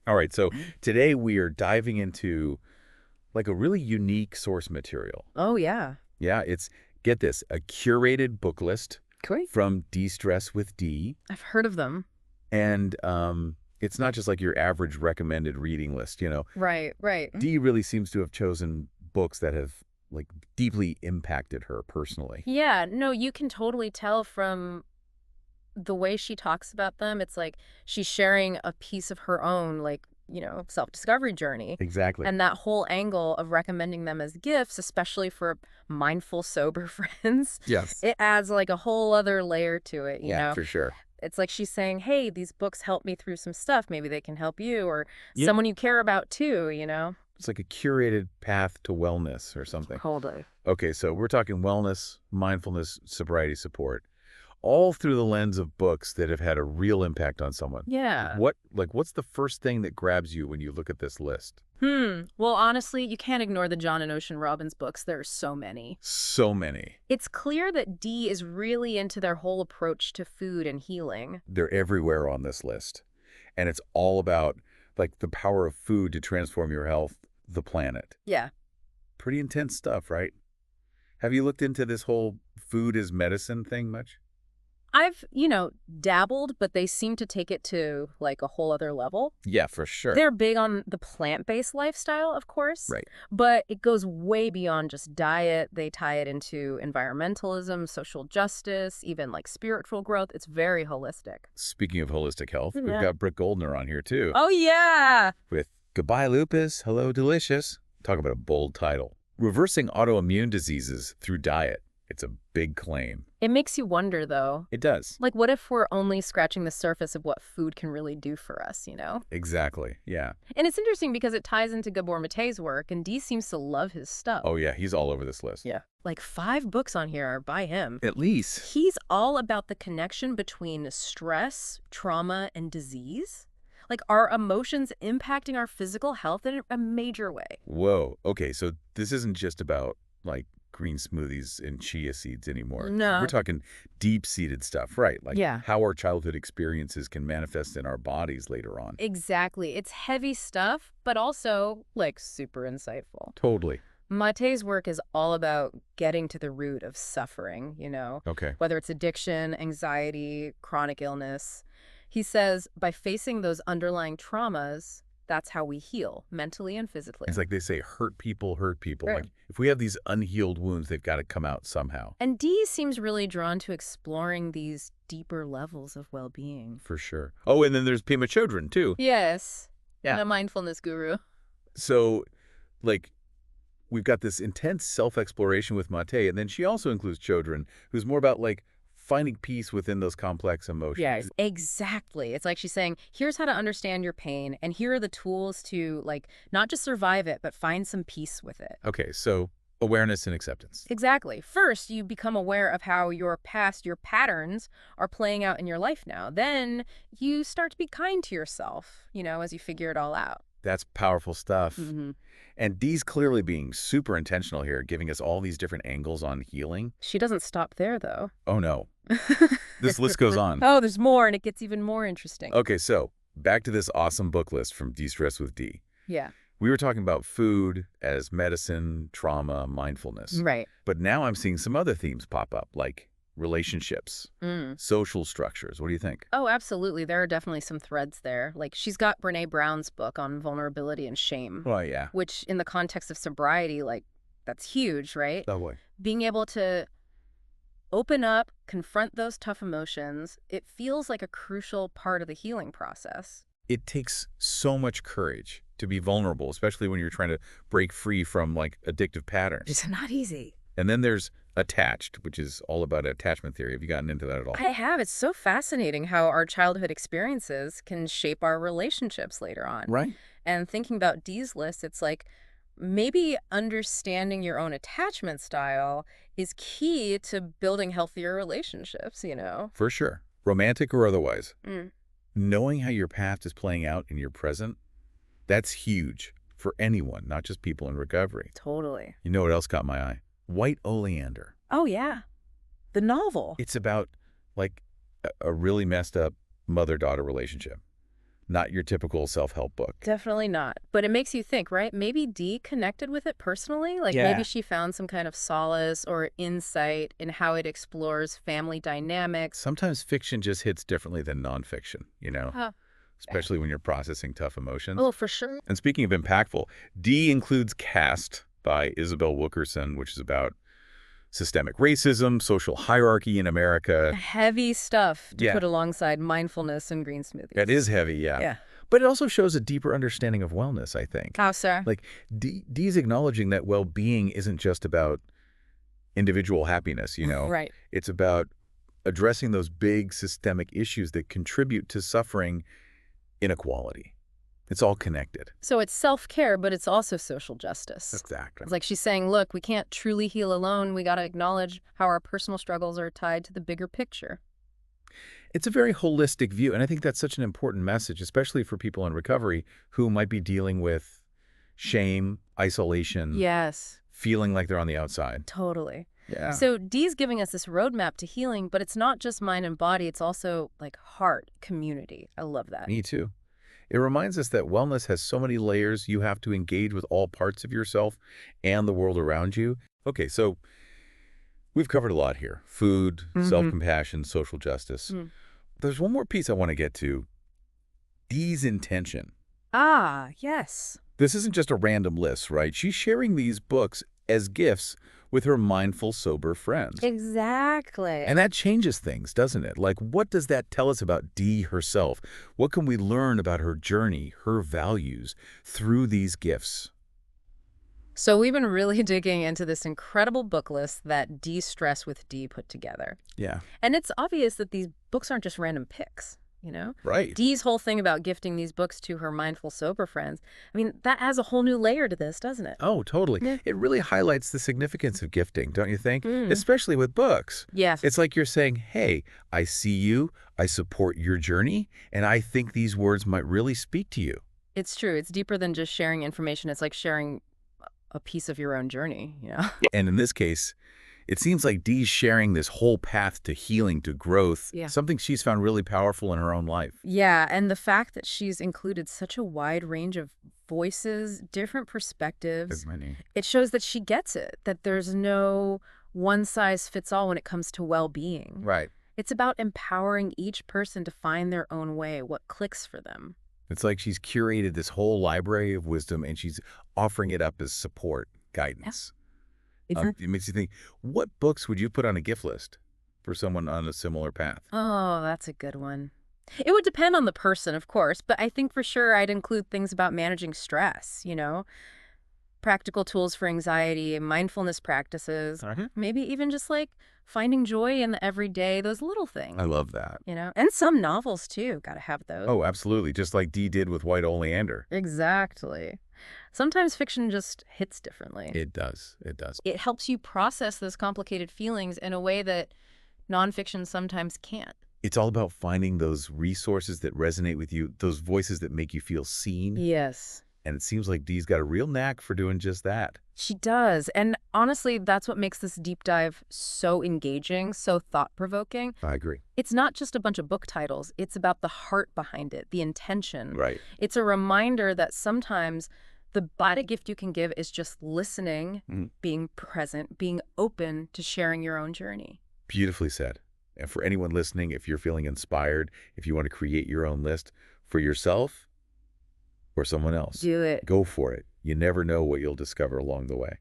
All right, so today we are diving into like a really unique source material. Oh, yeah. Yeah, it's, get this, a curated book list Great. from De-Stress with D. I've heard of them. And it's not just like your average recommended reading list, you know. Right, right. D really seems to have chosen books that have like deeply impacted her personally. Yeah, no, you can totally tell from the way she talks about them. It's like she's sharing a piece of her own, like, self-discovery journey. Exactly. And that whole angle of recommending them as gifts, especially for mindful, sober friends, Yes. it adds like a whole other layer to it, Yeah, for sure. It's like she's saying, hey, these books helped me through some stuff. Maybe they can help you or Yeah. someone you care about too. It's like a curated path to wellness or something. Totally. Okay, so we're talking wellness, mindfulness, sobriety support, all through the lens of books that have had a real impact on someone. Yeah. What's the first thing that grabs you when you look at this list? Well, honestly, you can't ignore the John and Ocean Robbins books. There are so many. So many. It's clear that Dee is really into their whole approach to food and healing. They're everywhere on this list. And it's all about like the power of food to transform your health, the planet. Yeah. Pretty intense stuff, right? Have you looked into this whole food as medicine thing much? I've, dabbled, but they seem to take it to like a whole other level. Yeah, for sure. They're big on the plant-based lifestyle, of course. Right. But it goes way beyond just diet. They tie it into environmentalism, social justice, even like spiritual growth. It's very holistic. Speaking of holistic health, we've Yeah. got Britt Goldner on here too. Oh, yeah. With Goodbye Lupus, Hello Delicious. Talk about a bold title. Reversing autoimmune diseases through diet. It's a big claim. It makes you wonder, though. It does. Like, what if we're only scratching the surface of what food can really do for us? Exactly, yeah. And it's interesting because it ties into Gabor Mate's work, and Dee seems to love his stuff. Oh yeah, he's all over this list. Yeah. Like 5 books on here are by him. At least. He's all about the connection between stress, trauma, and disease. Like, our emotions impacting our physical health in a major way. Whoa. Okay, so this isn't just about like green smoothies and chia seeds anymore. No. We're talking deep-seated stuff, right? Like Yeah. how our childhood experiences can manifest in our bodies later on. Exactly. It's heavy stuff, but also, like, super insightful. Totally. Mate's work is all about getting to the root of suffering, Okay. whether it's addiction, anxiety, chronic illness. He says by facing those underlying traumas, that's how we heal, mentally and physically. It's like they say, hurt people hurt people. Right. Like if we have these unhealed wounds, they've got to come out somehow. And Dee seems really drawn to exploring these deeper levels of well-being. For sure. Oh, and then there's Pema Chodron too. Yes. Yeah. The mindfulness guru. So, like, we've got this intense self-exploration with Mate, and then she also includes Chodron, who's more about like finding peace within those complex emotions. Yes, exactly. It's like she's saying, here's how to understand your pain, and here are the tools to, like, not just survive it, but find some peace with it. Okay, so awareness and acceptance. Exactly. First, you become aware of how your past, your patterns are playing out in your life now. Then you start to be kind to yourself, as you figure it all out. That's powerful stuff. Mm-hmm. And Dee's clearly being super intentional here, giving us all these different angles on healing. She doesn't stop there, though. Oh, no. This list goes on. Oh, there's more, and it gets even more interesting. Okay, so back to this awesome book list from De-Stress with D. Yeah. We were talking about food as medicine, trauma, mindfulness. Right. But now I'm seeing some other themes pop up, like relationships, social structures. What do you think? Oh, absolutely. There are definitely some threads there. Like, she's got Brene Brown's book on vulnerability and shame. Oh, yeah. Which, in the context of sobriety, like, that's huge, right? Oh, boy. Being able to open up, confront those tough emotions, it feels like a crucial part of the healing process. It takes so much courage to be vulnerable, especially when you're trying to break free from, like, addictive patterns. It's not easy. And then there's attached, which is all about attachment theory. Have you gotten into that at all? I have. It's so fascinating how our childhood experiences can shape our relationships later on. Right. And thinking about Dee's list, it's like maybe understanding your own attachment style is key to building healthier relationships. For sure. Romantic or otherwise. Mm. Knowing how your past is playing out in your present, that's huge for anyone, not just people in recovery. Totally. You know what else caught my eye? White Oleander. Oh, yeah. The novel. It's about, like, a really messed up mother-daughter relationship. Not your typical self-help book. Definitely not. But it makes you think, right? Maybe Dee connected with it personally? Like maybe Yeah. she found some kind of solace or insight in how it explores family dynamics. Sometimes fiction just hits differently than nonfiction, Huh. especially when you're processing tough emotions. Oh, for sure. And speaking of impactful, D includes Caste by Isabel Wilkerson, which is about systemic racism, social hierarchy in America. Heavy stuff to Yeah. put alongside mindfulness and green smoothies. It is heavy, yeah. Yeah. But it also shows a deeper understanding of wellness, I think. How, sir? Like, D's acknowledging that well-being isn't just about individual happiness, Right. It's about addressing those big systemic issues that contribute to suffering inequality. It's all connected. So it's self-care, but it's also social justice. Exactly. It's like she's saying, look, we can't truly heal alone. We got to acknowledge how our personal struggles are tied to the bigger picture. It's a very holistic view, and I think that's such an important message, especially for people in recovery who might be dealing with shame, isolation, Yes, feeling like they're on the outside. totally. Yeah. So Dee's giving us this roadmap to healing, but it's not just mind and body. It's also like heart, community. I love that. Me too. It reminds us that wellness has so many layers. You have to engage with all parts of yourself and the world around you. Okay, so we've covered a lot here. Food, self-compassion, social justice. There's one more piece I want to get to. Dee's intention. Ah, yes. This isn't just a random list, right? She's sharing these books as gifts with her mindful, sober friends. Exactly. And that changes things, doesn't it? Like, what does that tell us about Dee herself? What can we learn about her journey, her values, through these gifts? So we've been really digging into this incredible book list that De-Stress with Dee put together. Yeah. And it's obvious that these books aren't just random picks, Right. Dee's whole thing about gifting these books to her mindful, sober friends, I mean, that adds a whole new layer to this, doesn't it? Oh, totally. Yeah. It really highlights the significance of gifting, don't you think? Mm. Especially with books. Yes. It's like you're saying, hey, I see you, I support your journey, and I think these words might really speak to you. It's true. It's deeper than just sharing information. It's like sharing a piece of your own journey, And in this case, it seems like Dee's sharing this whole path to healing, to growth, Yeah. something she's found really powerful in her own life. Yeah, and the fact that she's included such a wide range of voices, different perspectives, it shows that she gets it, that there's no one-size-fits-all when it comes to well-being. Right. It's about empowering each person to find their own way, what clicks for them. It's like she's curated this whole library of wisdom and she's offering it up as support, guidance. It makes you think, what books would you put on a gift list for someone on a similar path? Oh, that's a good one. It would depend on the person, of course, but I think for sure I'd include things about managing stress, practical tools for anxiety, mindfulness practices, maybe even just like finding joy in the everyday, those little things. I love that. And some novels too. Got to have those. Oh, absolutely. Just like Dee did with White Oleander. Exactly. Sometimes fiction just hits differently. It does. It does. It helps you process those complicated feelings in a way that nonfiction sometimes can't. It's all about finding those resources that resonate with you, those voices that make you feel seen. Yes. And it seems like Dee's got a real knack for doing just that. She does. And honestly, that's what makes this deep dive so engaging, so thought-provoking. I agree. It's not just a bunch of book titles. It's about the heart behind it, the intention. Right. It's a reminder that sometimes the best gift you can give is just listening, being present, being open to sharing your own journey. Beautifully said. And for anyone listening, if you're feeling inspired, if you want to create your own list for yourself or someone else, Do it. go for it. You never know what you'll discover along the way.